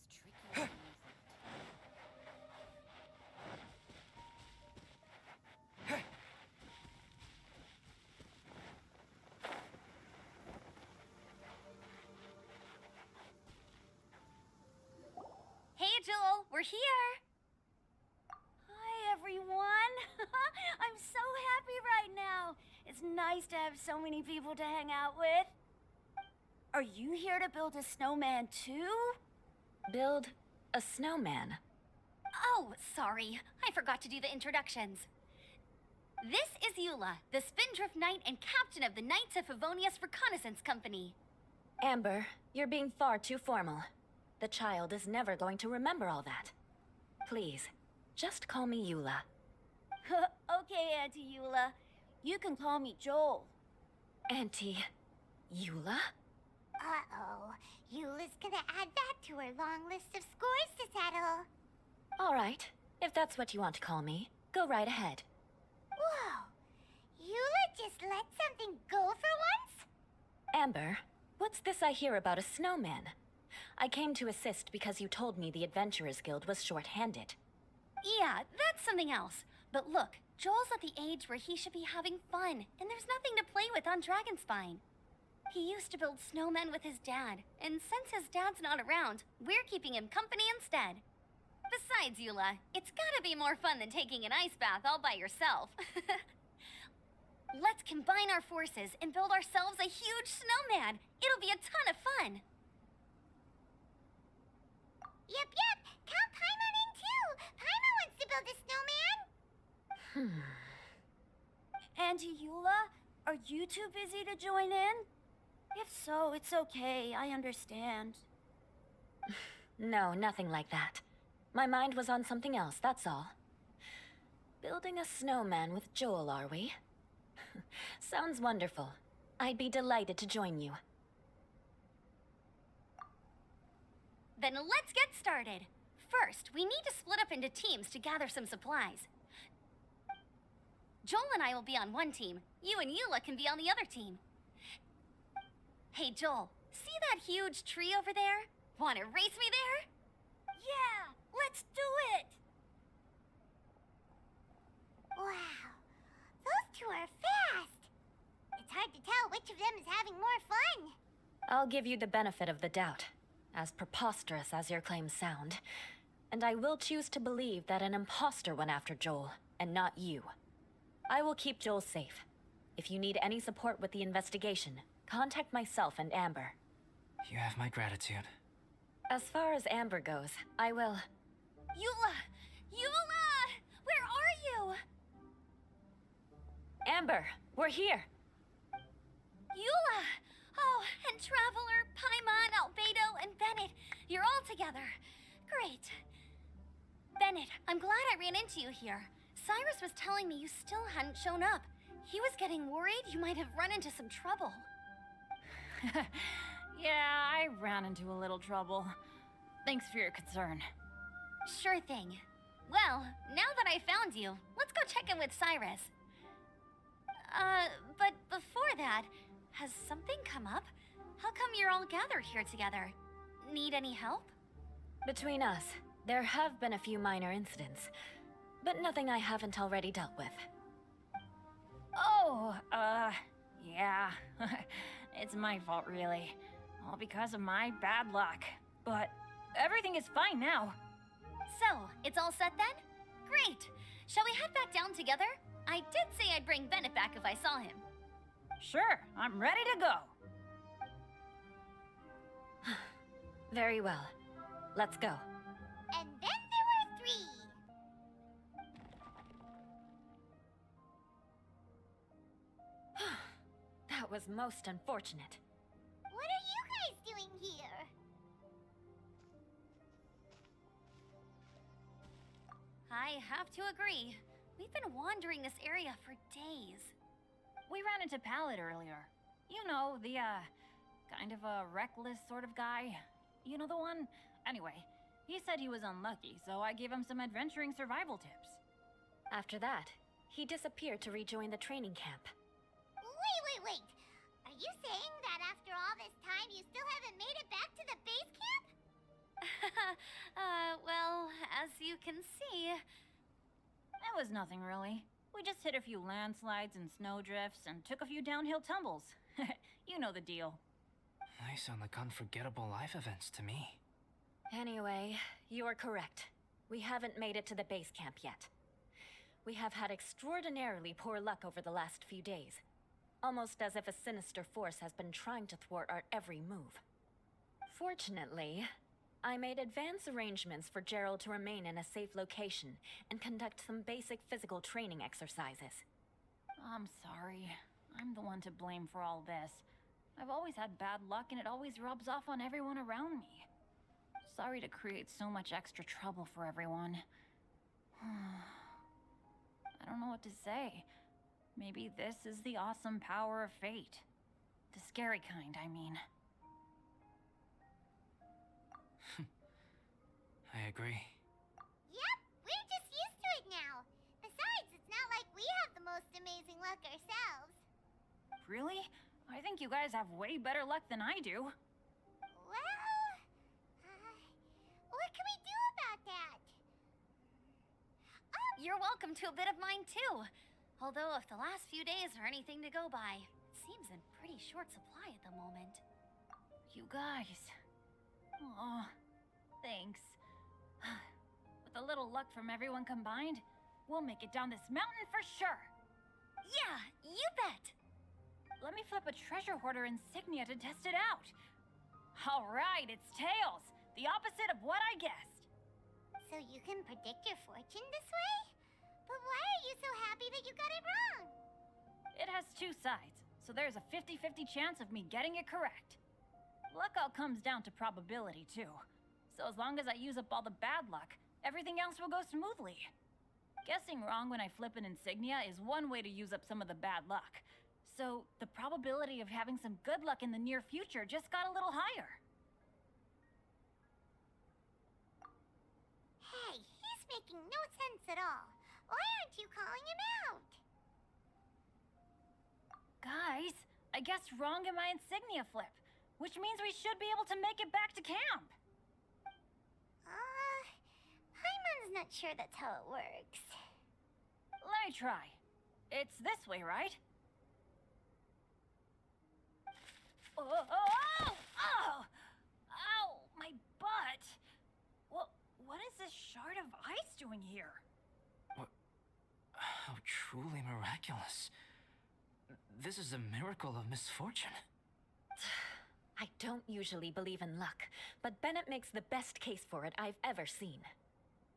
seems trickier than I thought. Hey, Joel, we're here! Hi, everyone! I'm so happy right now! It's nice to have so many people to hang out with. Are you here to build a snowman, too? Build a snowman? Oh, sorry. I forgot to do the introductions. This is Eula, the Spindrift Knight and captain of the Knights of Favonius Reconnaissance Company. Amber, you're being far too formal. The child is never going to remember all that. Please, just call me Eula. Okay, Auntie Eula. You can call me Joel. Auntie Eula? Uh-oh. Eula's gonna add that to her long list of scores to settle. All right, if that's what you want to call me, go right ahead. Whoa. Eula just let something go for once? Amber, what's this I hear about a snowman? I came to assist because you told me the Adventurers Guild was short-handed. Yeah, that's something else. But look, Joel's at the age where he should be having fun, and there's nothing to play with on Dragonspine. He used to build snowmen with his dad, and since his dad's not around, we're keeping him company instead. Besides, Eula, it's gotta be more fun than taking an ice bath all by yourself. Let's combine our forces and build ourselves a huge snowman. It'll be a ton of fun. Yep. Count Paimon in too. Paimon wants to build a snowman. Auntie Eula, are you too busy to join in? If so, it's okay. I understand. No, nothing like that. My mind was on something else, that's all. Building a snowman with Joel, are we? Sounds wonderful. I'd be delighted to join you. Then let's get started. First, we need to split up into teams to gather some supplies. Joel and I will be on one team. You and Eula can be on the other team. Hey, Joel, see that huge tree over there? Wanna race me there? Yeah, let's do it! Wow. Those two are fast. It's hard to tell which of them is having more fun. I'll give you the benefit of the doubt, as preposterous as your claims sound. And I will choose to believe that an imposter went after Joel, and not you. I will keep Joel safe. If you need any support with the investigation, contact myself and Amber. You have my gratitude. As far as Amber goes, I will... Eula! Where are you? Amber, we're here! Eula! Oh, and Traveler, Paimon, Albedo, and Bennett. You're all together. Great. Bennett, I'm glad I ran into you here. Cyrus was telling me you still hadn't shown up. He was getting worried you might have run into some trouble. Yeah, I ran into a little trouble. Thanks for your concern. Sure thing. Well, now that I found you, let's go check in with Cyrus. But before that, has something come up? How come you're all gathered here together? Need any help? Between us, there have been a few minor incidents, but nothing I haven't already dealt with. Oh, yeah. It's my fault, really. All because of my bad luck. But everything is fine now. So, it's all set then? Great! Shall we head back down together? I did say I'd bring Bennett back if I saw him. Sure, I'm ready to go. Very well. Let's go. And then there were 3. That was most unfortunate. What are you guys doing here? I have to agree. We've been wandering this area for days. We ran into Pallet earlier. You know, the, kind of a reckless sort of guy. You know the one? Anyway, he said he was unlucky, so I gave him some adventuring survival tips. After that, he disappeared to rejoin the training camp. Wait. Are you saying that after all this time you still haven't made it back to the base camp? Well, as you can see... It was nothing really. We just hit a few landslides and snowdrifts and took a few downhill tumbles. You know the deal. They sound like unforgettable life events to me. Anyway, you are correct. We haven't made it to the base camp yet. We have had extraordinarily poor luck over the last few days. Almost as if a sinister force has been trying to thwart our every move. Fortunately, I made advance arrangements for Gerald to remain in a safe location and conduct some basic physical training exercises. I'm sorry. I'm the one to blame for all this. I've always had bad luck and it always rubs off on everyone around me. Sorry to create so much extra trouble for everyone. I don't know what to say. Maybe this is the awesome power of fate. The scary kind, I mean. I agree. Yep, we're just used to it now. Besides, it's not like we have the most amazing luck ourselves. Really? I think you guys have way better luck than I do. Well, what can we do about that? You're welcome to a bit of mine, too. Although, if the last few days are anything to go by, it seems in pretty short supply at the moment. You guys. Aw, thanks. With a little luck from everyone combined, we'll make it down this mountain for sure. Yeah, you bet! Let me flip a treasure hoarder insignia to test it out. All right, it's tails. The opposite of what I guessed. So you can predict your fortune this way? But why are you so happy that you got it wrong? It has two sides, so there's a 50-50 chance of me getting it correct. Luck all comes down to probability, too. So as long as I use up all the bad luck, everything else will go smoothly. Guessing wrong when I flip an insignia is one way to use up some of the bad luck. So the probability of having some good luck in the near future just got a little higher. Hey, he's making no sense at all. Why aren't you calling him out? Guys, I guessed wrong in my insignia flip, which means we should be able to make it back to camp. Paimon's not sure that's how it works. Let me try. It's this way, right? Oh, oh, oh, oh! Ow, my butt! What is this shard of ice doing here? How truly miraculous. This is a miracle of misfortune. I don't usually believe in luck, but Bennett makes the best case for it I've ever seen.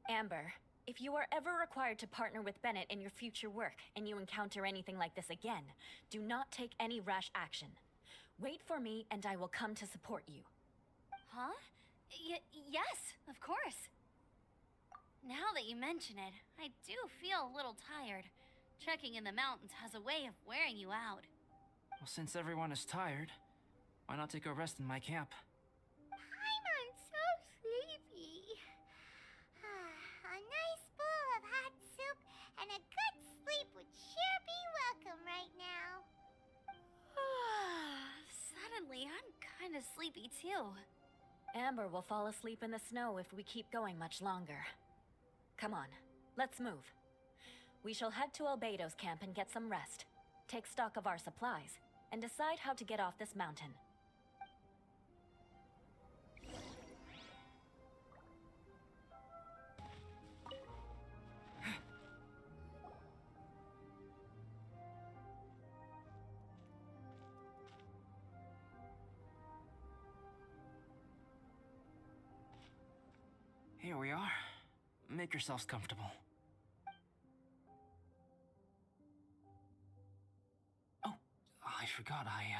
Amber, if you are ever required to partner with Bennett in your future work and you encounter anything like this again, do not take any rash action. Wait for me and I will come to support you. Huh? Yes, of course. Now that you mention it, I do feel a little tired. Trekking in the mountains has a way of wearing you out. Well, since everyone is tired, why not take a rest in my camp? Paimon's so sleepy. A nice bowl of hot soup and a good sleep would sure be welcome right now. Suddenly, I'm kind of sleepy too. Amber will fall asleep in the snow if we keep going much longer. Come on, let's move. We shall head to Albedo's camp and get some rest, take stock of our supplies, and decide how to get off this mountain. Here we are. Make yourselves comfortable. Oh, I forgot. I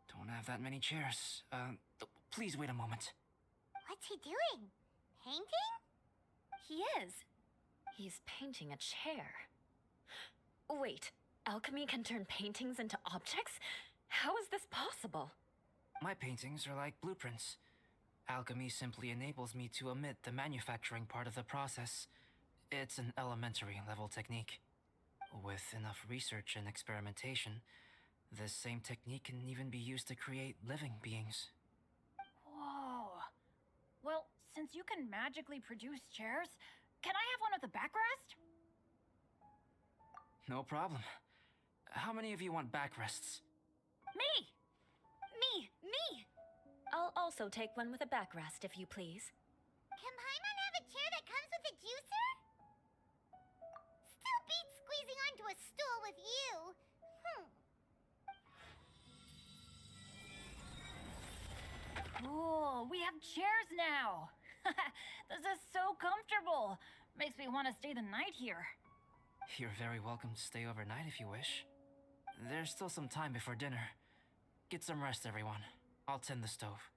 don't have that many chairs. Please wait a moment. What's he doing? Painting? He is. He's painting a chair. Wait, alchemy can turn paintings into objects? How is this possible? My paintings are like blueprints. Alchemy simply enables me to omit the manufacturing part of the process. It's an elementary level technique. With enough research and experimentation, this same technique can even be used to create living beings. Whoa. Well, since you can magically produce chairs, can I have one with a backrest? No problem. How many of you want backrests? Me! Me! I'll also take one with a backrest, if you please. Can Paimon have a chair that comes with a juicer? Still beats squeezing onto a stool with you. Cool, we have chairs now! This is so comfortable! Makes me want to stay the night here. You're very welcome to stay overnight if you wish. There's still some time before dinner. Get some rest, everyone. I'll tend the stove.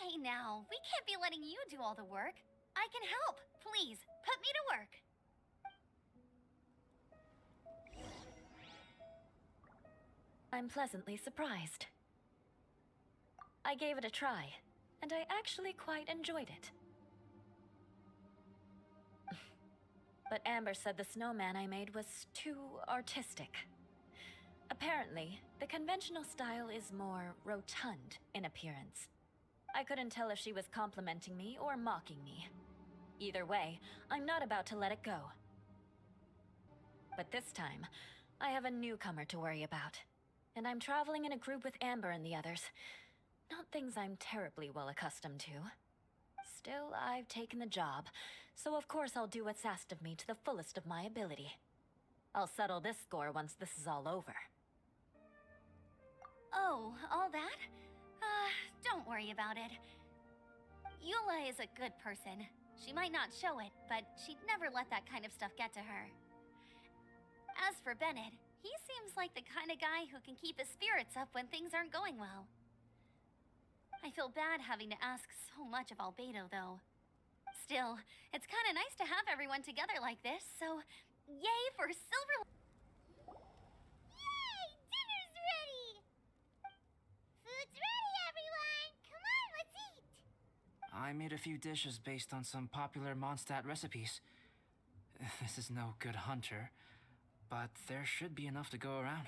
Hey now, we can't be letting you do all the work. I can help. Please, put me to work. I'm pleasantly surprised. I gave it a try, and I actually quite enjoyed it. But Amber said the snowman I made was too artistic. Apparently, the conventional style is more rotund in appearance. I couldn't tell if she was complimenting me or mocking me. Either way, I'm not about to let it go. But this time, I have a newcomer to worry about. And I'm traveling in a group with Amber and the others. Not things I'm terribly well accustomed to. Still, I've taken the job, so of course I'll do what's asked of me to the fullest of my ability. I'll settle this score once this is all over. Oh, all that? Don't worry about it. Eula is a good person. She might not show it, but she'd never let that kind of stuff get to her. As for Bennett, he seems like the kind of guy who can keep his spirits up when things aren't going well. I feel bad having to ask so much of Albedo, though. Still, it's kind of nice to have everyone together like this, so yay for Silver... Yay! Dinner's ready! Food's ready, everyone! Come on, let's eat! I made a few dishes based on some popular Mondstadt recipes. This is no good hunter, but there should be enough to go around.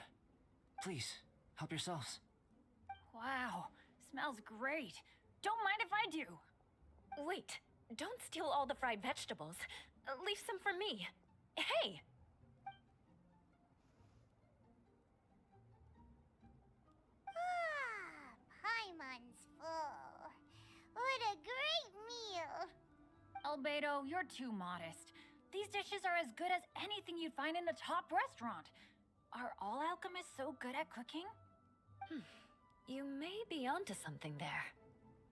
Please, help yourselves. Wow, smells great. Don't mind if I do. Wait, don't steal all the fried vegetables. Leave some for me. Hey! Paimon's full. What a great meal! Albedo, you're too modest. These dishes are as good as anything you'd find in a top restaurant. Are all alchemists so good at cooking? You may be onto something there.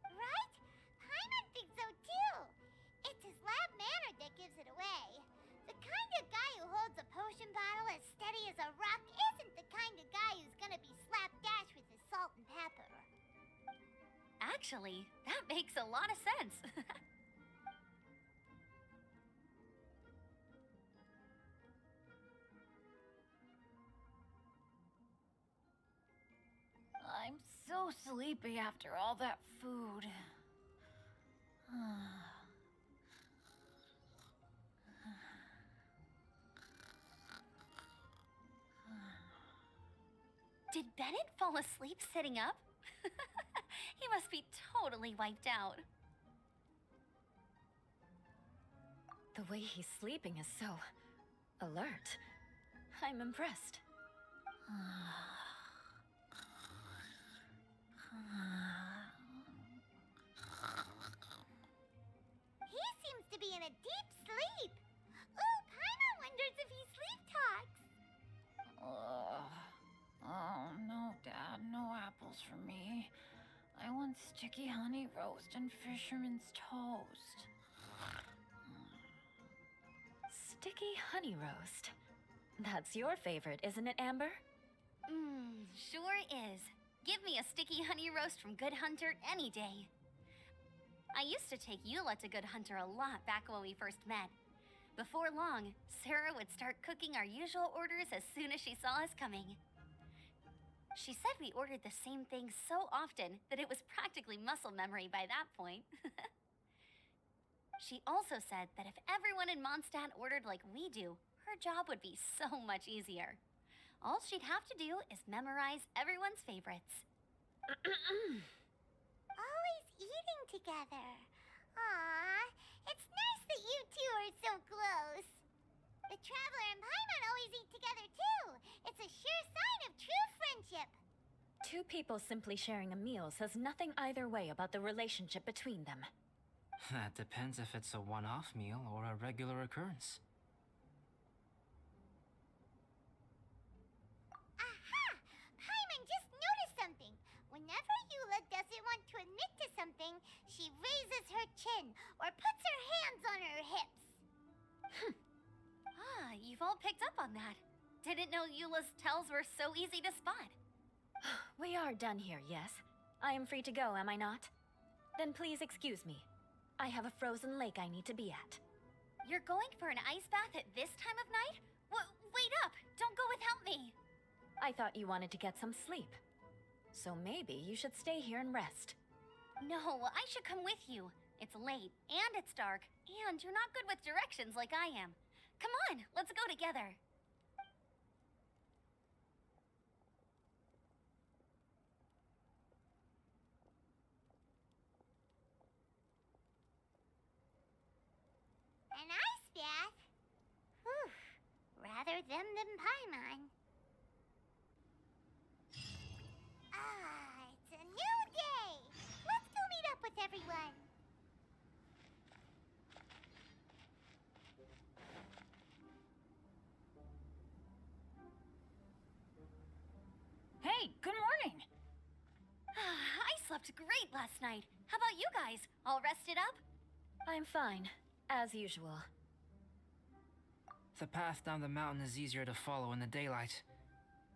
Right? Paimon thinks so too. It's his lab manner that gives it away. The kind of guy who holds a potion bottle as steady as a rock isn't the kind of guy who's gonna be slapdash with his salt and pepper. Actually, that makes a lot of sense. I'm so sleepy after all that food. Did Bennett fall asleep sitting up? He must be totally wiped out. The way he's sleeping is so alert. I'm impressed. He seems to be in a deep sleep. Ooh, Paimon wonders if he sleep talks. Oh, no, Dad, no apples for me. I want sticky honey roast and fisherman's toast. Sticky honey roast. That's your favorite, isn't it, Amber? Sure is. Give me a sticky honey roast from Good Hunter any day. I used to take Eula to Good Hunter a lot back when we first met. Before long, Sarah would start cooking our usual orders as soon as she saw us coming. She said we ordered the same thing so often that it was practically muscle memory by that point. She also said that if everyone in Mondstadt ordered like we do, her job would be so much easier. All she'd have to do is memorize everyone's favorites. Always eating together. Aw, it's nice that you two are so close. The Traveler and Paimon always eat together too. It's a sure sign of true friendship. Two people simply sharing a meal says nothing either way about the relationship between them. That depends if it's a one-off meal or a regular occurrence. Aha! Paimon just noticed something. Whenever Eula doesn't want to admit to something, she raises her chin or puts her hands on her hips. Ah, you've all picked up on that. Didn't know Eula's tells were so easy to spot. We are done here, yes? I am free to go, am I not? Then please excuse me. I have a frozen lake I need to be at. You're going for an ice bath at this time of night? Wait up! Don't go without me! I thought you wanted to get some sleep. So maybe you should stay here and rest. No, I should come with you. It's late, and it's dark, and you're not good with directions like I am. Come on, let's go together. An ice bath? Whew. Rather them than Paimon. Ah, it's a new day. Let's go meet up with everyone. Hey, good morning! I slept great last night. How about you guys? All rested up? I'm fine, as usual. The path down the mountain is easier to follow in the daylight.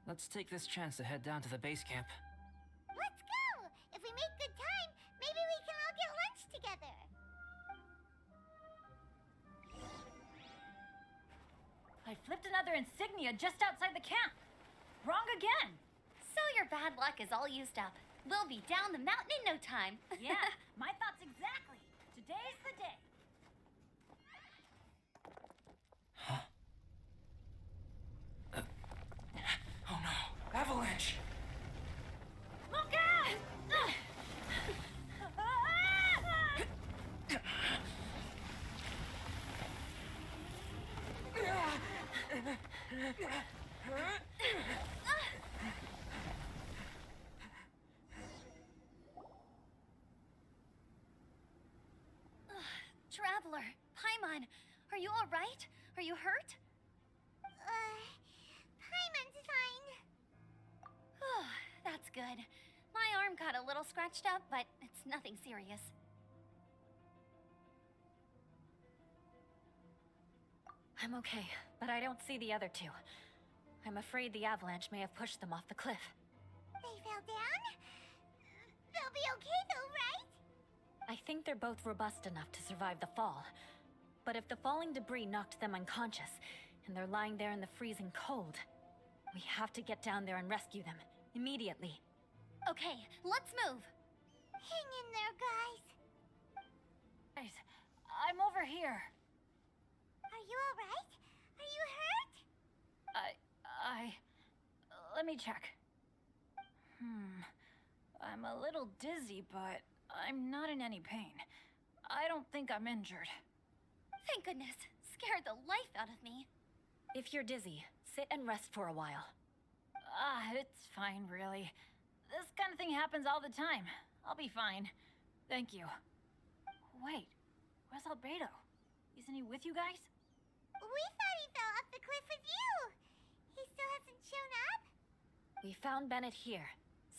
Let's take this chance to head down to the base camp. Let's go! If we make good time, maybe we can all get lunch together. I flipped another insignia just outside the camp. Wrong again! So your bad luck is all used up. We'll be down the mountain in no time. Yeah, my thoughts exactly. Today's the day. Oh no! Avalanche! Look out! Traveler, Paimon, are you all right? Are you hurt? Paimon's fine. That's good. My arm got a little scratched up, but it's nothing serious. I'm okay, but I don't see the other two. I'm afraid the avalanche may have pushed them off the cliff. They fell down? They'll be okay though, right? I think they're both robust enough to survive the fall. But if the falling debris knocked them unconscious, and they're lying there in the freezing cold, we have to get down there and rescue them, immediately. Okay, let's move. Hang in there, guys. Guys, I'm over here. Are you alright? Are you hurt? Let me check. I'm a little dizzy, but I'm not in any pain. I don't think I'm injured. Thank goodness. Scared the life out of me. If you're dizzy, sit and rest for a while. It's fine, really. This kind of thing happens all the time. I'll be fine. Thank you. Wait, where's Albedo? Isn't he with you guys? We thought he fell off the cliff with you. He still hasn't shown up? We found Bennett here,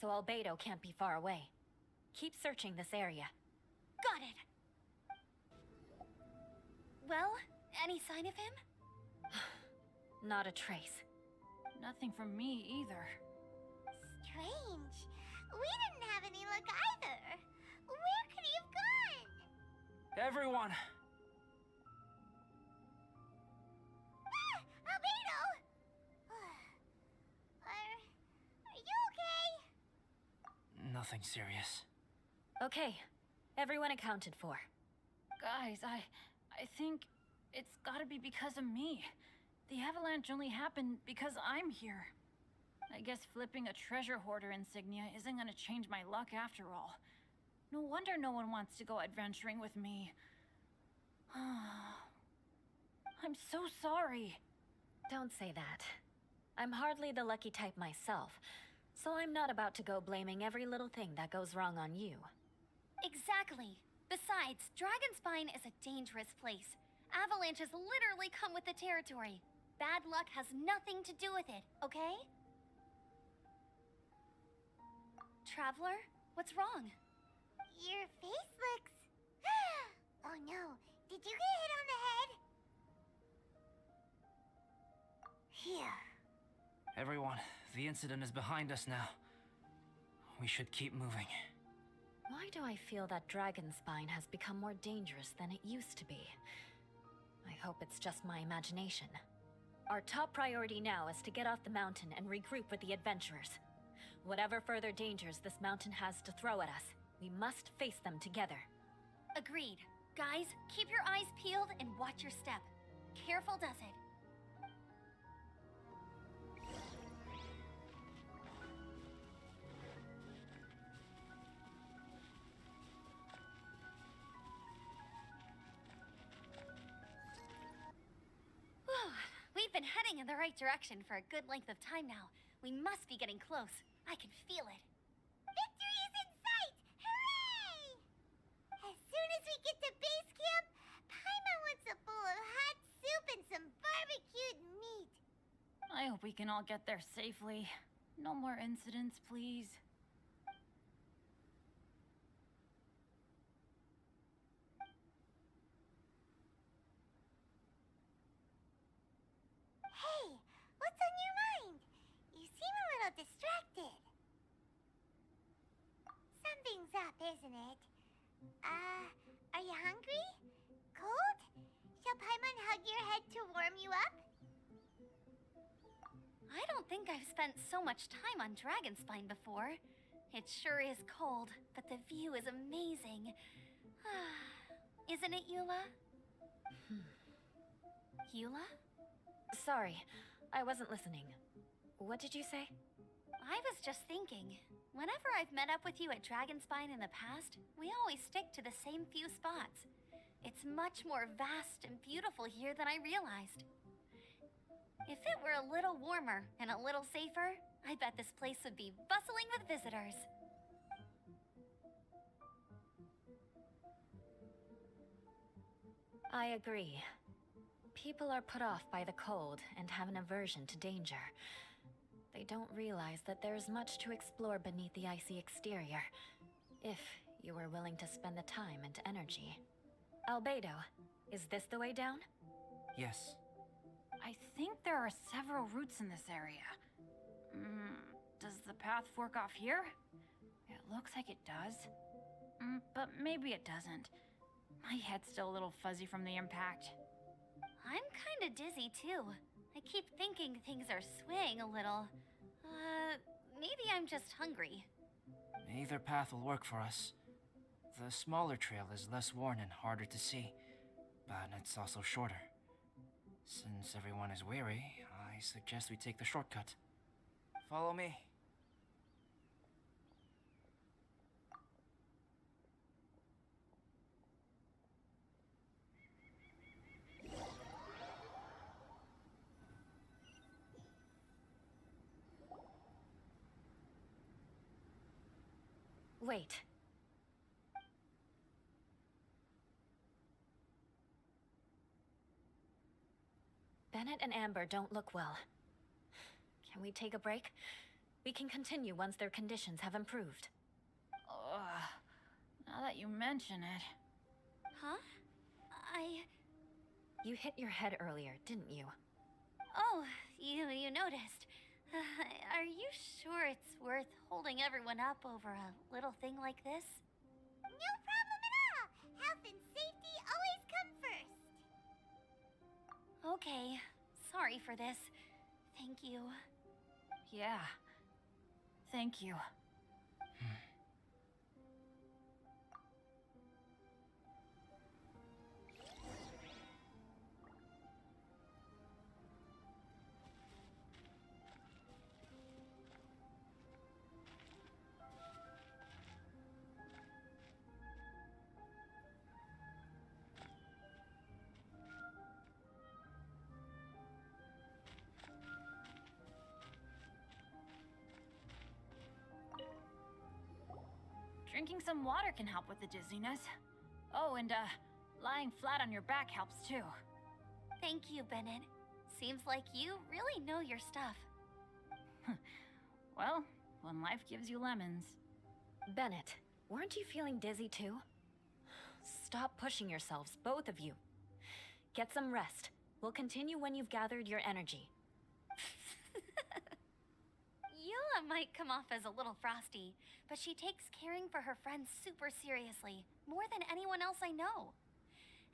so Albedo can't be far away. Keep searching this area. Got it. Well, any sign of him? Not a trace. Nothing from me either. Strange. We didn't have any luck either. Where could he have gone? Everyone! Albedo! Are you okay? Nothing serious. Okay, everyone accounted for. Guys, I think it's gotta be because of me. The avalanche only happened because I'm here. I guess flipping a treasure hoarder insignia isn't gonna change my luck after all. No wonder no one wants to go adventuring with me. I'm so sorry. Don't say that. I'm hardly the lucky type myself, so I'm not about to go blaming every little thing that goes wrong on you. Exactly. Besides, Dragonspine is a dangerous place. Avalanches literally come with the territory. Bad luck has nothing to do with it, okay? Traveler, what's wrong? Your face looks... Oh no, did you get hit on the head? Here. Everyone, the incident is behind us now. We should keep moving. Why do I feel that Dragonspine has become more dangerous than it used to be? I hope it's just my imagination. Our top priority now is to get off the mountain and regroup with the adventurers. Whatever further dangers this mountain has to throw at us, we must face them together. Agreed. Guys, keep your eyes peeled and watch your step. Careful does it. We've been heading in the right direction for a good length of time now. We must be getting close. I can feel it. Victory is in sight! Hooray! As soon as we get to base camp, Paimon wants a bowl of hot soup and some barbecued meat. I hope we can all get there safely. No more incidents, please. Hey, what's on your mind? You seem a little distracted. Something's up, isn't it? Are you hungry? Cold? Shall Paimon hug your head to warm you up? I don't think I've spent so much time on Dragonspine before. It sure is cold, but the view is amazing. Isn't it, Eula? Eula? Sorry, I wasn't listening. What did you say? I was just thinking. Whenever I've met up with you at Dragonspine in the past, we always stick to the same few spots. It's much more vast and beautiful here than I realized. If it were a little warmer and a little safer, I bet this place would be bustling with visitors. I agree. People are put off by the cold and have an aversion to danger. They don't realize that there is much to explore beneath the icy exterior, if you were willing to spend the time and energy. Albedo, is this the way down? Yes. I think there are several routes in this area. Does the path fork off here? It looks like it does. But maybe it doesn't. My head's still a little fuzzy from the impact. I'm kinda dizzy too. I keep thinking things are swaying a little. Maybe I'm just hungry. Either path will work for us. The smaller trail is less worn and harder to see, but it's also shorter. Since everyone is weary, I suggest we take the shortcut. Follow me. Wait. Bennett and Amber don't look well. Can we take a break? We can continue once their conditions have improved. Now that you mention it. Huh? You hit your head earlier, didn't you? Oh, you noticed. Are you sure it's worth holding everyone up over a little thing like this? No problem at all! Health and safety always come first! Okay, sorry for this. Thank you. Yeah. Thank you. drinking some water can help with the dizziness. Oh, and lying flat on your back helps too. Thank you, Bennett. Seems like you really know your stuff. Well, when life gives you lemons. Bennett, weren't you feeling dizzy too? Stop pushing yourselves, both of you. Get some rest. We'll continue when you've gathered your energy. Eula might come off as a little frosty, but she takes caring for her friends super seriously, more than anyone else I know.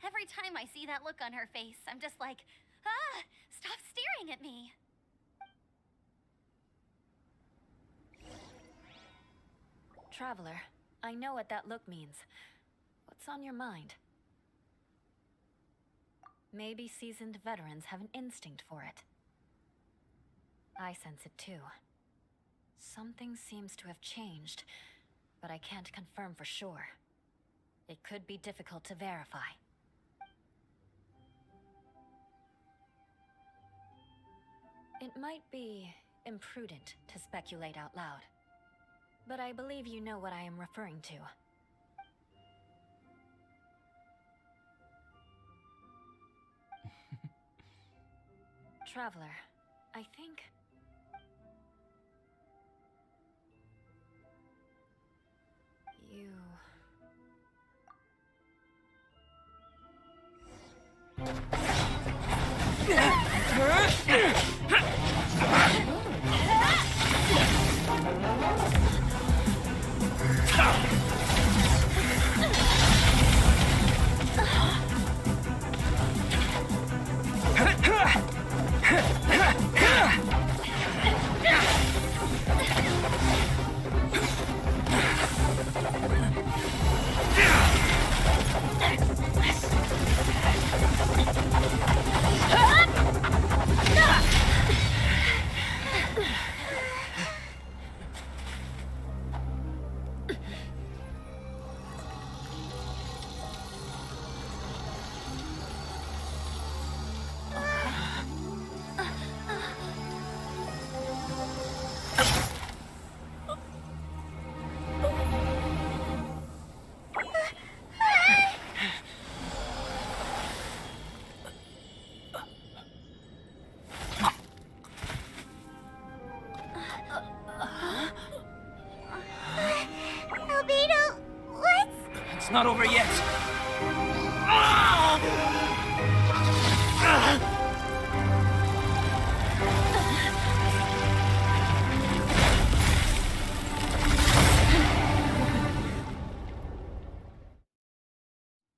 Every time I see that look on her face, I'm just like, ah, stop staring at me. Traveler, I know what that look means. What's on your mind? Maybe seasoned veterans have an instinct for it. I sense it too. Something seems to have changed, but I can't confirm for sure. It could be difficult to verify. It might be imprudent to speculate out loud, but I believe you know what I am referring to. Traveler, I think... you... Albedo, what? It's not over yet.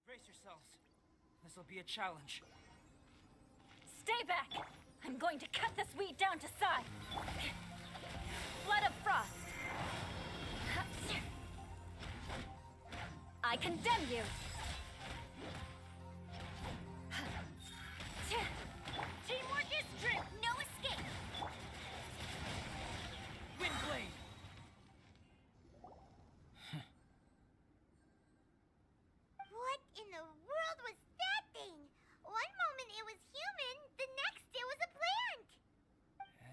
Brace yourselves. This will be a challenge. Stay back! I'm going to cut this weed down to size! Flood of frost! I condemn you! Teamwork is true! No escape! Windblade! What in the world was that thing? One moment it was human, the next it was a plant.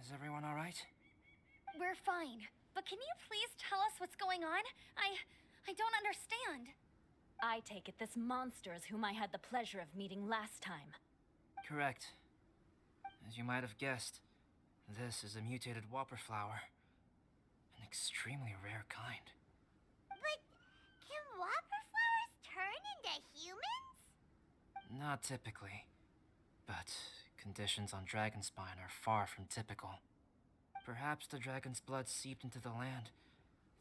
Is everyone alright? We're fine, but can you please tell us what's going on? I don't understand. I take it this monster is whom I had the pleasure of meeting last time. Correct. As you might have guessed, this is a mutated whopper flower. An extremely rare kind. But can whopper flowers turn into humans? Not typically, but conditions on Dragonspine are far from typical. Perhaps the dragon's blood seeped into the land,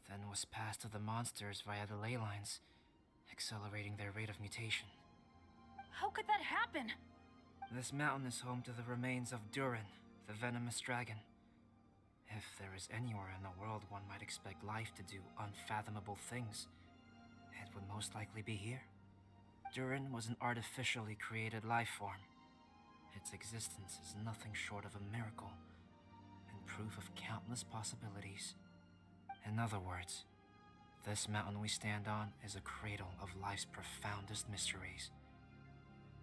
then was passed to the monsters via the ley lines, accelerating their rate of mutation. How could that happen? This mountain is home to the remains of Durin, the venomous dragon. If there is anywhere in the world one might expect life to do unfathomable things, it would most likely be here. Durin was an artificially created life form. Its existence is nothing short of a miracle, and proof of countless possibilities. In other words, this mountain we stand on is a cradle of life's profoundest mysteries.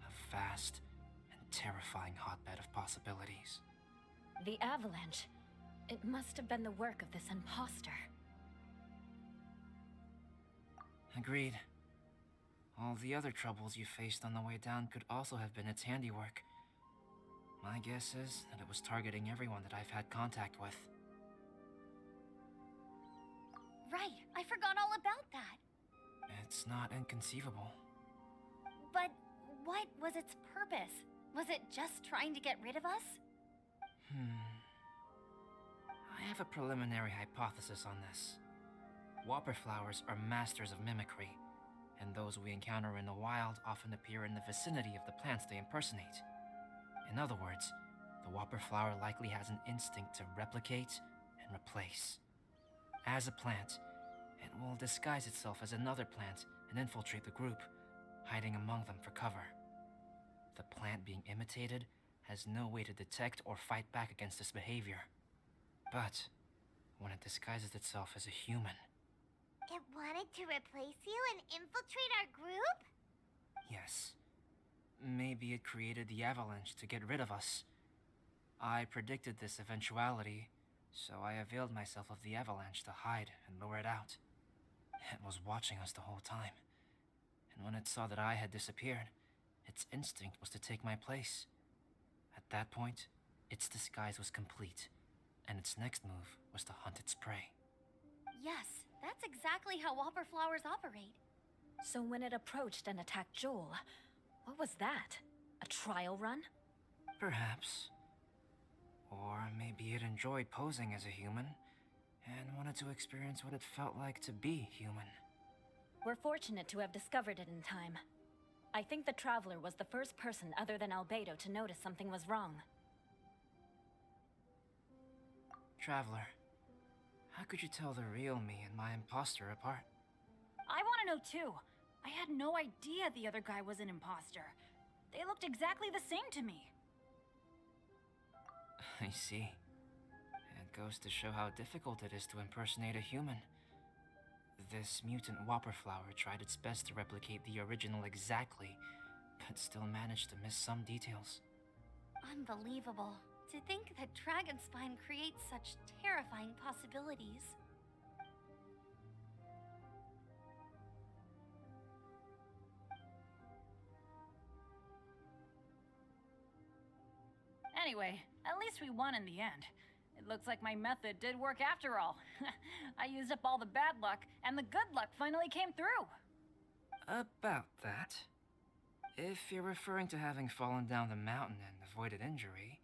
A vast and terrifying hotbed of possibilities. The avalanche. It must have been the work of this imposter. Agreed. All the other troubles you faced on the way down could also have been its handiwork. My guess is that it was targeting everyone that I've had contact with. Right, I forgot all about that. It's not inconceivable. But what was its purpose? Was it just trying to get rid of us? I have a preliminary hypothesis on this. Whopper flowers are masters of mimicry, and those we encounter in the wild often appear in the vicinity of the plants they impersonate. In other words, the whopper flower likely has an instinct to replicate and replace. As a plant, it will disguise itself as another plant and infiltrate the group, hiding among them for cover. The plant being imitated has no way to detect or fight back against this behavior. But when it disguises itself as a human... It wanted to replace you and infiltrate our group? Yes. Maybe it created the avalanche to get rid of us. I predicted this eventuality, so I availed myself of the avalanche to hide and lure it out. It was watching us the whole time, and when it saw that I had disappeared, its instinct was to take my place. At that point, its disguise was complete, and its next move was to hunt its prey. Yes, that's exactly how whopper flowers operate. So when it approached and attacked Joel, what was that? A trial run? Perhaps. Or maybe it enjoyed posing as a human, and wanted to experience what it felt like to be human. We're fortunate to have discovered it in time. I think the Traveler was the first person other than Albedo to notice something was wrong. Traveler, how could you tell the real me and my imposter apart? I want to know too. I had no idea the other guy was an imposter. They looked exactly the same to me. I see. It goes to show how difficult it is to impersonate a human. This mutant whopper flower tried its best to replicate the original exactly, but still managed to miss some details. Unbelievable. To think that Dragonspine creates such terrifying possibilities. Anyway, at least we won in the end. It looks like my method did work after all. I used up all the bad luck, and the good luck finally came through. About that. If you're referring to having fallen down the mountain and avoided injury,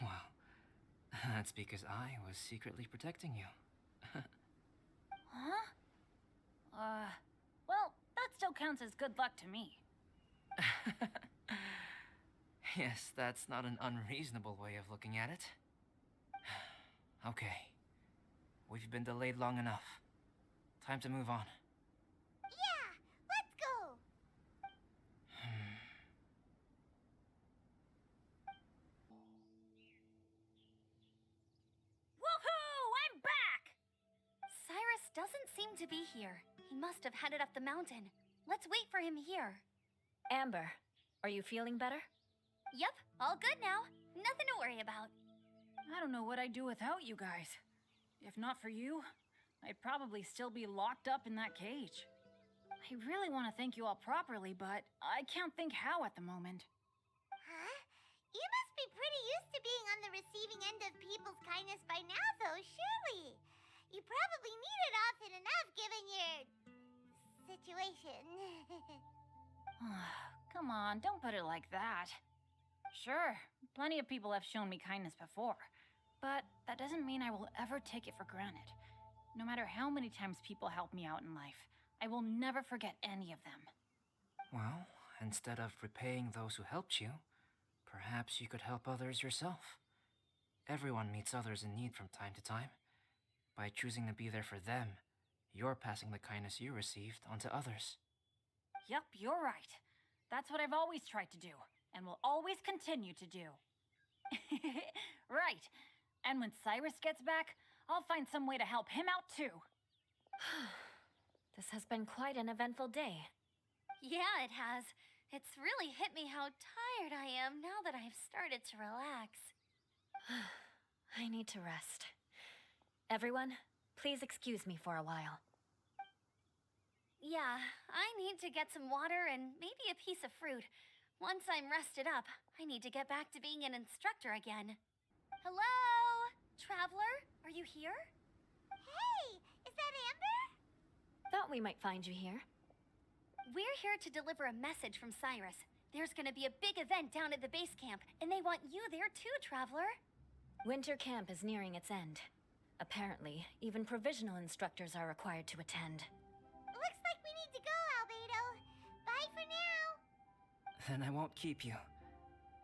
well, that's because I was secretly protecting you. Huh? Well, that still counts as good luck to me. Yes, that's not an unreasonable way of looking at it. Okay. We've been delayed long enough. Time to move on. Yeah, let's go! Woohoo! I'm back! Cyrus doesn't seem to be here. He must have headed up the mountain. Let's wait for him here. Amber, are you feeling better? Yep, all good now. Nothing to worry about. I don't know what I'd do without you guys. If not for you, I'd probably still be locked up in that cage. I really want to thank you all properly, but I can't think how at the moment. Huh? You must be pretty used to being on the receiving end of people's kindness by now, though, surely. You probably need it often enough given your... situation. Come on, don't put it like that. Sure, plenty of people have shown me kindness before, but that doesn't mean I will ever take it for granted. No matter how many times people help me out in life, I will never forget any of them. Well, instead of repaying those who helped you, perhaps you could help others yourself. Everyone meets others in need from time to time. By choosing to be there for them, you're passing the kindness you received on to others. Yup, you're right. That's what I've always tried to do, and will always continue to do. Right. And when Cyrus gets back, I'll find some way to help him out too. This has been quite an eventful day. Yeah, it has. It's really hit me how tired I am now that I've started to relax. I need to rest. Everyone, please excuse me for a while. Yeah, I need to get some water and maybe a piece of fruit. Once I'm rested up, I need to get back to being an instructor again. Hello? Traveler, are you here? Hey, is that Amber? Thought we might find you here. We're here to deliver a message from Cyrus. There's gonna be a big event down at the base camp, and they want you there too, Traveler. Winter camp is nearing its end. Apparently, even provisional instructors are required to attend. Looks like we need to go, Albedo. Bye for now. Then I won't keep you.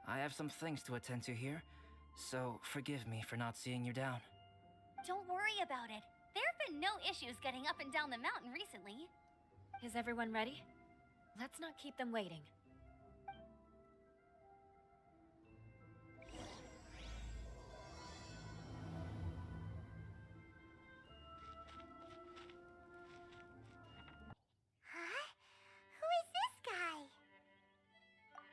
I have some things to attend to here, so forgive me for not seeing you down. Don't worry about it. There have been no issues getting up and down the mountain recently. Is everyone ready? Let's not keep them waiting. Huh? Who is this guy?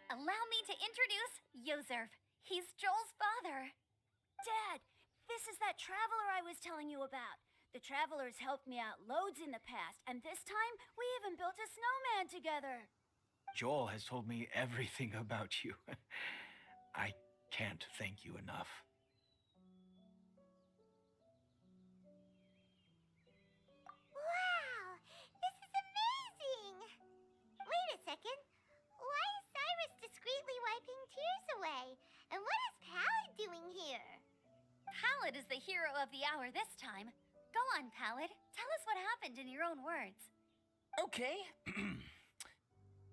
Allow me to introduce Yozerf. He's Joel's father. Dad, this is that traveler I was telling you about. The traveler's helped me out loads in the past, and this time we even built a snowman together. Joel has told me everything about you. I can't thank you enough. Wow, this is amazing! Wait a second. Why is Cyrus discreetly wiping tears away? And what is Pallid doing here? Pallid is the hero of the hour this time. Go on, Pallid. Tell us what happened in your own words. Okay.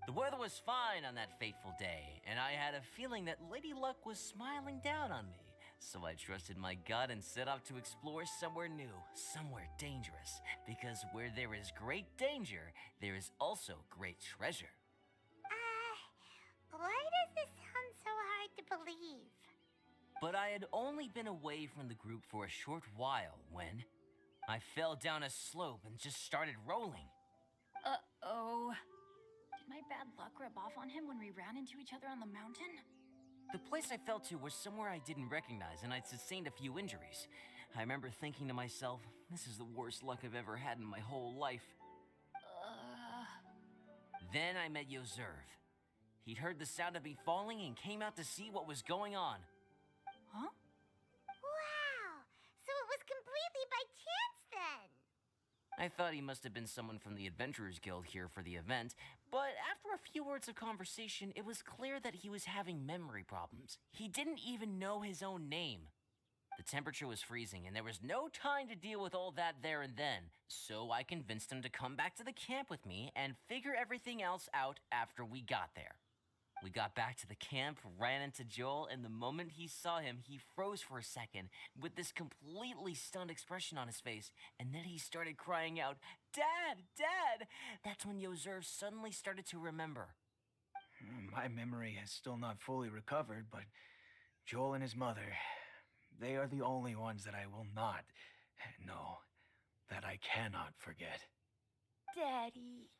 The weather was fine on that fateful day, and I had a feeling that Lady Luck was smiling down on me. So I trusted my gut and set off to explore somewhere new, somewhere dangerous. Because where there is great danger, there is also great treasure. Why does this sound so hard to believe? But I had only been away from the group for a short while when I fell down a slope and just started rolling. Uh-oh. Did my bad luck rub off on him when we ran into each other on the mountain? The place I fell to was somewhere I didn't recognize, and I'd sustained a few injuries. I remember thinking to myself, this is the worst luck I've ever had in my whole life. Then I met Yozerv. He'd heard the sound of me falling and came out to see what was going on. Huh? Wow, so it was completely by chance then. I thought he must have been someone from the Adventurers Guild here for the event, but after a few words of conversation, it was clear that he was having memory problems. He didn't even know his own name. The temperature was freezing, and there was no time to deal with all that there and then, so I convinced him to come back to the camp with me and figure everything else out after we got there. We got back to the camp, ran into Joel, and the moment he saw him, he froze for a second with this completely stunned expression on his face, and then he started crying out, "Dad! Dad!" That's when Yozerv suddenly started to remember. My memory has still not fully recovered, but Joel and his mother, they are the only ones that I will not, no, that I cannot forget. Daddy.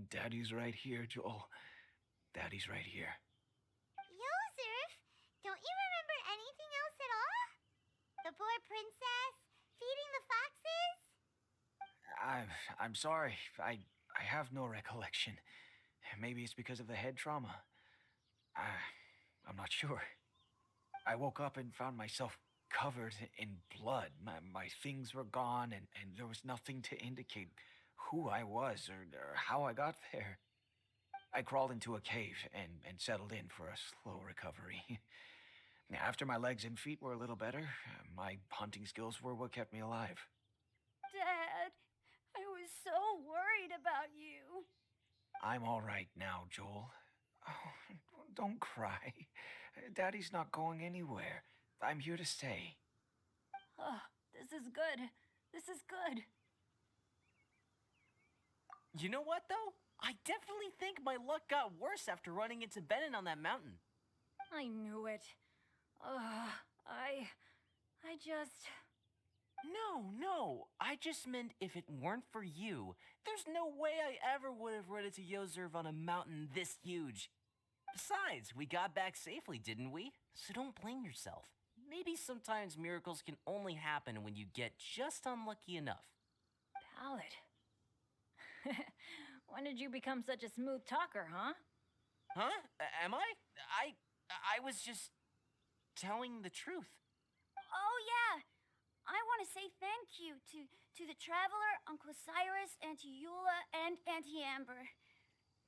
Daddy's right here, Joel. Daddy's right here. Yozerf, don't you remember anything else at all? The poor princess, feeding the foxes? I'm sorry. I have no recollection. Maybe it's because of the head trauma. I'm not sure. I woke up and found myself covered in blood. My things were gone, and there was nothing to indicate who I was or how I got there. I crawled into a cave and settled in for a slow recovery. After my legs and feet were a little better, my hunting skills were what kept me alive. Dad, I was so worried about you. I'm all right now, Joel. Oh, don't cry. Daddy's not going anywhere. I'm here to stay. Oh, this is good. This is good. You know what, though? I definitely think my luck got worse after running into Benin on that mountain. I knew it. I just... No. I just meant if it weren't for you, there's no way I ever would have run into Yozerv on a mountain this huge. Besides, we got back safely, didn't we? So don't blame yourself. Maybe sometimes miracles can only happen when you get just unlucky enough. Pallid. When did you become such a smooth talker, huh? Huh? Am I? I was just telling the truth. Oh, yeah. I want to say thank you to the Traveler, Uncle Cyrus, Auntie Eula, and Auntie Amber.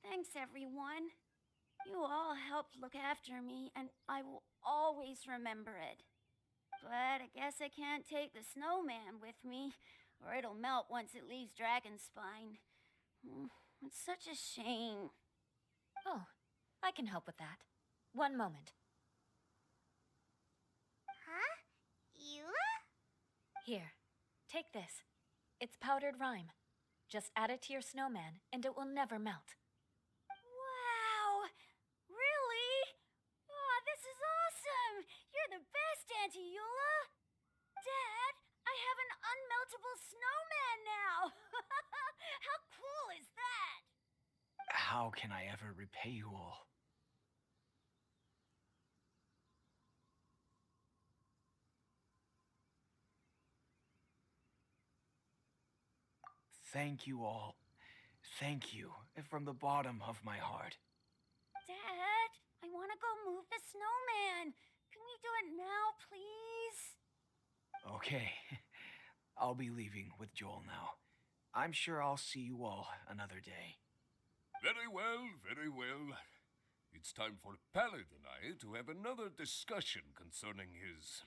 Thanks, everyone. You all helped look after me, and I will always remember it. But I guess I can't take the snowman with me, or it'll melt once it leaves Dragonspine. It's such a shame. Oh, I can help with that. One moment. Huh? Eula? Here, take this. It's powdered rime. Just add it to your snowman, and it will never melt. Wow! Really? Oh, this is awesome! You're the best, Auntie Eula! Dad, I have an unmeltable snowman now! How cool is that? How can I ever repay you all? Thank you all. Thank you from the bottom of my heart. Dad, I want to go move the snowman. Can we do it now, please? Okay, I'll be leaving with Joel now. I'm sure I'll see you all another day. Very well, very well. It's time for Pallid and I to have another discussion concerning his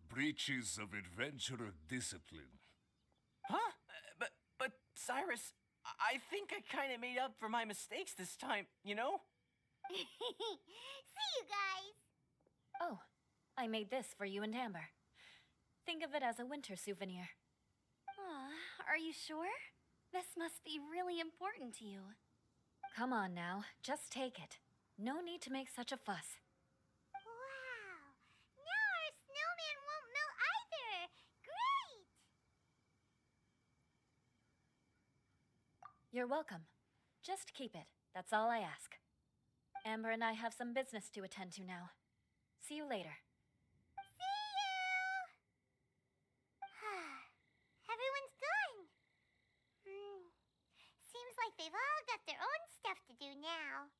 breaches of adventurer discipline. Huh? But Cyrus, I think I kind of made up for my mistakes this time, you know? See you guys. Oh, I made this for you and Amber. Think of it as a winter souvenir. Are you sure? This must be really important to you. Come on now, just take it. No need to make such a fuss. Wow. Now our snowman won't melt either. Great! You're welcome. Just keep it. That's all I ask. Amber and I have some business to attend to now. See you later. See you! Everyone's gone. Seems like they've all got their own stuff to do now.